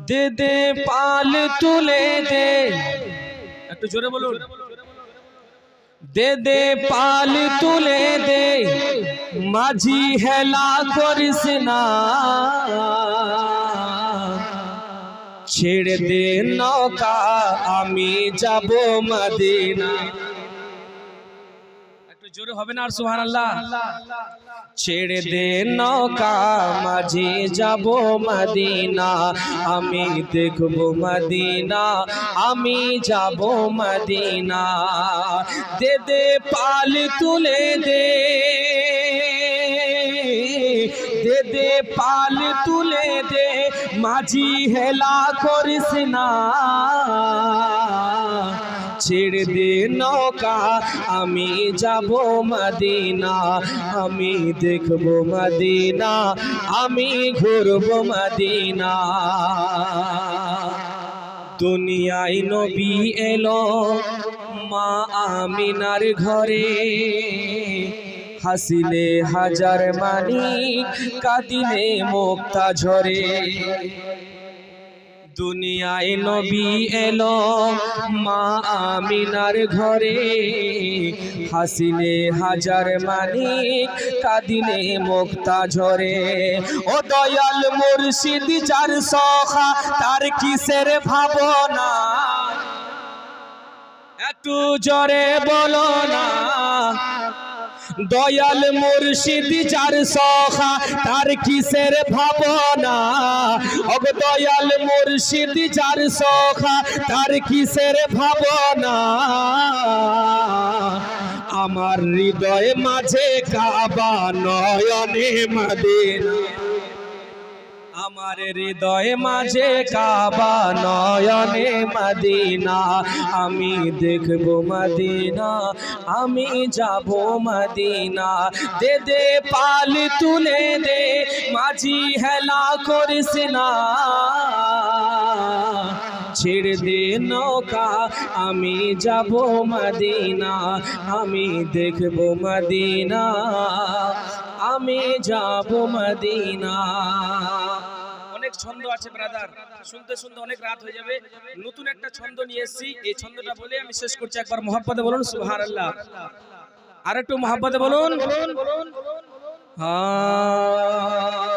দে দে পাল তুলে দে, একটু জোরে বলুন। দে দে পাল তুলে দে, মাঝি হেলা করিস না, ছেড়ে দে নৌকা আমি যাব মদিনা। একটু জোরে হবে না আর সুবহানাল্লাহ? ছেড়ে দে নৌকা মাঝি যাব মদিনা, আমি দেখব মদিনা, আমি যাব মদিনা। দে দে পাল তুলে দে, দে দে পাল তুলে দে, মাঝি হেলা করিস না, ছেড়ে দে নৌকা আমি যাব মদিনা, আমি দেখব মদিনা, আমি ঘুরব মদিনা। দুনিয়ায় নবী এলো মা আমিনার ঘরে, হাসিলে হাজার মানিক কাঁদিলে মুক্তা ঝরে। দুনিয়ায় নবী এলো মা আমিনার ঘরে, হাসিলে হাজার মানিক কাঁদিলে মুক্তা ঝরে। ও দয়াল মুর্শিদ যার সখা তার কিসের ভাবনা, একটু জোরে বলো না। দয়াল মুর্শিদ যার সখা তার কিসের ভাবনা, ও দয়াল মুর্শিদ যার সখা তার কিসের ভাবনা। আমার হৃদয় মাঝে কাবা নয়নে মদিনা, আমার হৃদয় মাঝে কাবা নয়নে মদিনা, আমি দেখব মদিনা, আমি যাব মদিনা। দে দে পাল তুলে দে, মাঝি হেলা করিস না, ছেড়ে দে নৌকা আমি যাব মদিনা, আমি দেখব মদিনা, আমি যাব মদিনা। অনেক ছন্দ আছে ব্রাদার, শুনতে শুনতে অনেক রাত হয়ে যাবে। নতুন একটা ছন্দ নিয়ে এসেছি, এই ছন্দটা বলে আমি শেষ করছি। একবার মুহাব্বতে বলুন সুবহানাল্লাহ, আর একটু মুহাব্বতে বলুন। হ্যাঁ